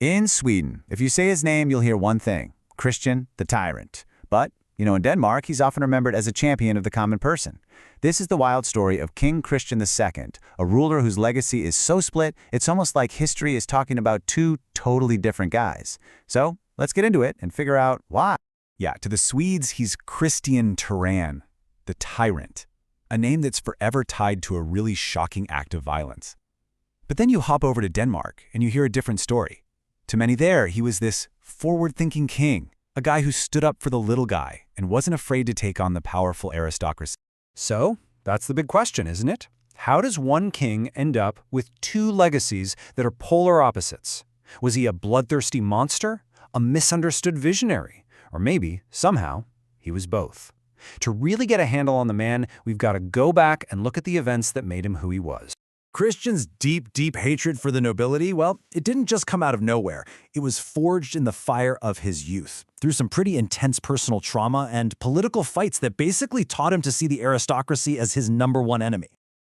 In Sweden, if you say his name, you'll hear one thing: Christian the Tyrant. But, in Denmark, he's often remembered as a champion of the common person. This is the wild story of King Christian II, a ruler whose legacy is so split, it's almost like history is talking about two totally different guys. So, let's get into it and figure out why. Yeah, to the Swedes, he's Christian Tyrant, the Tyrant, a name that's forever tied to a really shocking act of violence. But then you hop over to Denmark and you hear a different story. To many there, he was this forward-thinking king, a guy who stood up for the little guy and wasn't afraid to take on the powerful aristocracy. So, that's the big question, isn't it? How does one king end up with two legacies that are polar opposites? Was he a bloodthirsty monster, a misunderstood visionary, or maybe, somehow, he was both? To really get a handle on the man, we've got to go back and look at the events that made him who he was. Christian's deep hatred for the nobility, well, it didn't just come out of nowhere. It was forged in the fire of his youth, through some pretty intense personal trauma and political fights that basically taught him to see the aristocracy as his #1 enemy.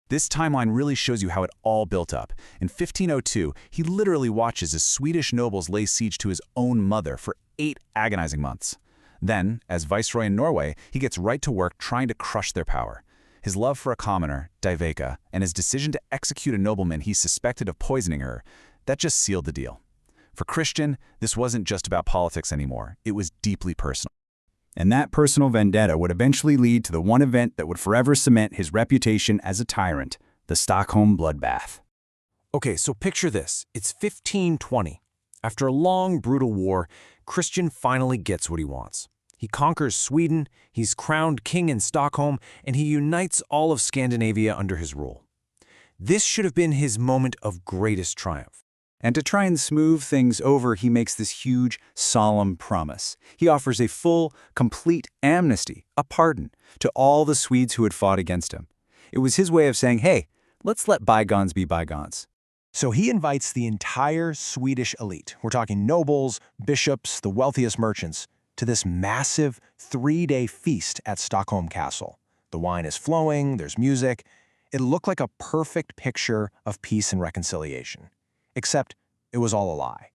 This timeline really shows you how it all built up. In 1502, he literally watches as Swedish nobles lay siege to his own mother for 8 agonizing months. Then, as viceroy in Norway, he gets right to work trying to crush their power. His love for a commoner, Dyveka, and his decision to execute a nobleman he suspected of poisoning her, that just sealed the deal. For Christian, this wasn't just about politics anymore. It was deeply personal. And that personal vendetta would eventually lead to the one event that would forever cement his reputation as a tyrant, the Stockholm Bloodbath. Okay, so picture this. It's 1520. After a long, brutal war, Christian finally gets what he wants. He conquers Sweden, he's crowned king in Stockholm, and he unites all of Scandinavia under his rule. This should have been his moment of greatest triumph. And to try and smooth things over, he makes this huge, solemn promise. He offers a full, complete amnesty, a pardon, to all the Swedes who had fought against him. It was his way of saying, hey, let's let bygones be bygones. So he invites the entire Swedish elite, we're talking nobles, bishops, the wealthiest merchants, to this massive 3-day feast at Stockholm Castle. The wine is flowing, there's music. It looked like a perfect picture of peace and reconciliation. Except it was all a lie.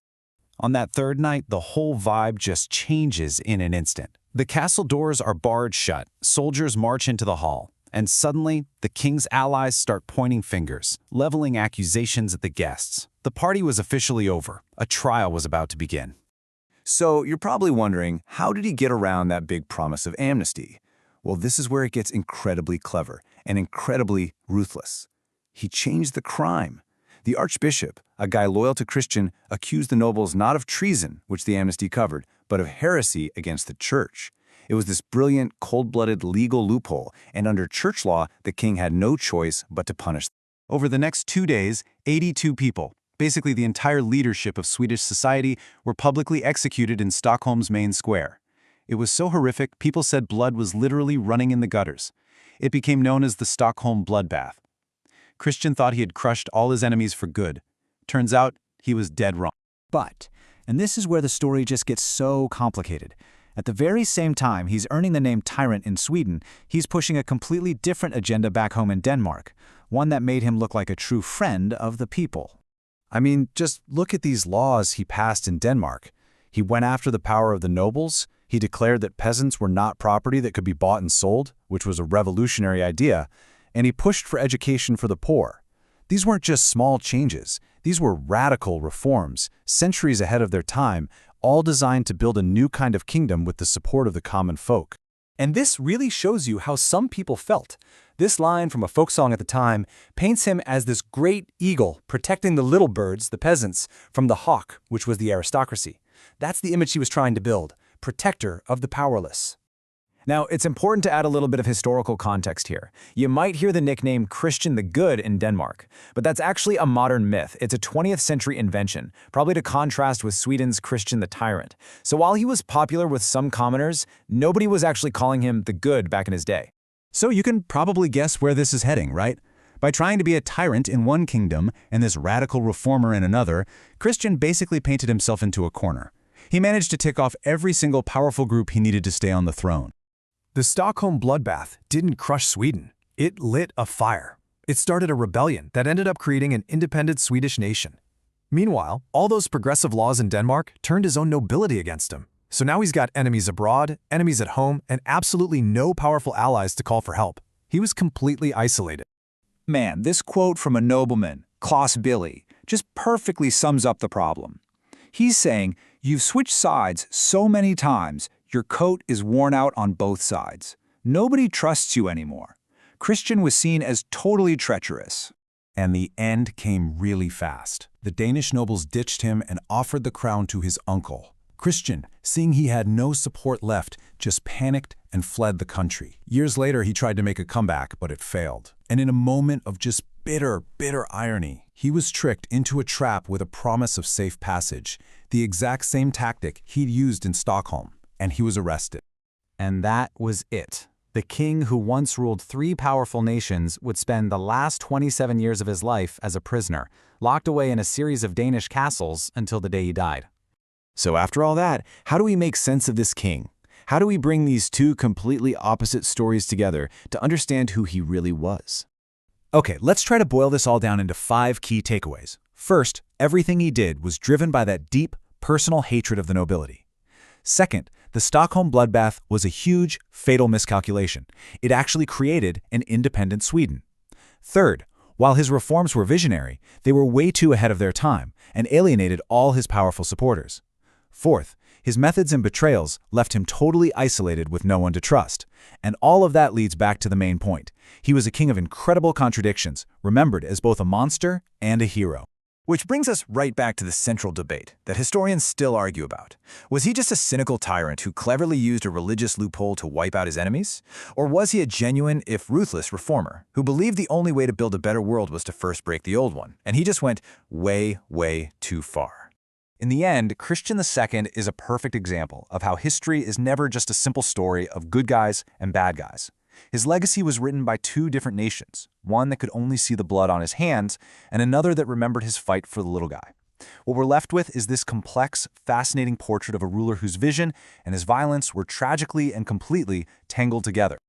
On that third night, the whole vibe just changes in an instant. The castle doors are barred shut, soldiers march into the hall, and suddenly, the king's allies start pointing fingers, leveling accusations at the guests. The party was officially over. A trial was about to begin. So you're probably wondering, how did he get around that big promise of amnesty? Well, this is where it gets incredibly clever and incredibly ruthless. He changed the crime. The archbishop, a guy loyal to Christian, accused the nobles not of treason, which the amnesty covered, but of heresy against the church. It was this brilliant, cold-blooded legal loophole, and under church law, the king had no choice but to punish them. Over the next 2 days, 82 people, basically the entire leadership of Swedish society, were publicly executed in Stockholm's main square. It was so horrific, people said blood was literally running in the gutters. It became known as the Stockholm Bloodbath. Christian thought he had crushed all his enemies for good. Turns out, he was dead wrong. But, and this is where the story just gets so complicated, at the very same time he's earning the name Tyrant in Sweden, he's pushing a completely different agenda back home in Denmark, one that made him look like a true friend of the people. I mean, just look at these laws he passed in Denmark. He went after the power of the nobles. He declared that peasants were not property that could be bought and sold, which was a revolutionary idea, and he pushed for education for the poor. These weren't just small changes. These were radical reforms, centuries ahead of their time, all designed to build a new kind of kingdom with the support of the common folk. And this really shows you how some people felt. This line from a folk song at the time paints him as this great eagle protecting the little birds, the peasants, from the hawk, which was the aristocracy. That's the image he was trying to build, protector of the powerless. Now, it's important to add a little bit of historical context here. You might hear the nickname Christian the Good in Denmark, but that's actually a modern myth. It's a 20th century invention, probably to contrast with Sweden's Christian the Tyrant. So while he was popular with some commoners, nobody was actually calling him the Good back in his day. So you can probably guess where this is heading, right? By trying to be a tyrant in one kingdom and this radical reformer in another, Christian basically painted himself into a corner. He managed to tick off every single powerful group he needed to stay on the throne. The Stockholm Bloodbath didn't crush Sweden. It lit a fire. It started a rebellion that ended up creating an independent Swedish nation. Meanwhile, all those progressive laws in Denmark turned his own nobility against him. So now he's got enemies abroad, enemies at home, and absolutely no powerful allies to call for help. He was completely isolated. Man, this quote from a nobleman, Klaus Billy, just perfectly sums up the problem. He's saying, you've switched sides so many times, your coat is worn out on both sides. Nobody trusts you anymore. Christian was seen as totally treacherous. And the end came really fast. The Danish nobles ditched him and offered the crown to his uncle. Christian, seeing he had no support left, just panicked and fled the country. Years later, he tried to make a comeback, but it failed. And in a moment of just bitter irony, he was tricked into a trap with a promise of safe passage, the exact same tactic he'd used in Stockholm, and he was arrested. And that was it. The king who once ruled 3 powerful nations would spend the last 27 years of his life as a prisoner, locked away in a series of Danish castles until the day he died. So after all that, how do we make sense of this king? How do we bring these two completely opposite stories together to understand who he really was? Okay, let's try to boil this all down into 5 key takeaways. First, everything he did was driven by that deep, personal hatred of the nobility. Second, the Stockholm Bloodbath was a huge, fatal miscalculation. It actually created an independent Sweden. Third, while his reforms were visionary, they were way too ahead of their time and alienated all his powerful supporters. Fourth, his methods and betrayals left him totally isolated with no one to trust. And all of that leads back to the main point. He was a king of incredible contradictions, remembered as both a monster and a hero. Which brings us right back to the central debate that historians still argue about. Was he just a cynical tyrant who cleverly used a religious loophole to wipe out his enemies? Or was he a genuine, if ruthless, reformer who believed the only way to build a better world was to first break the old one, and he just went way too far? In the end, Christian II is a perfect example of how history is never just a simple story of good guys and bad guys. His legacy was written by 2 different nations, one that could only see the blood on his hands, and another that remembered his fight for the little guy. What we're left with is this complex, fascinating portrait of a ruler whose vision and his violence were tragically and completely tangled together.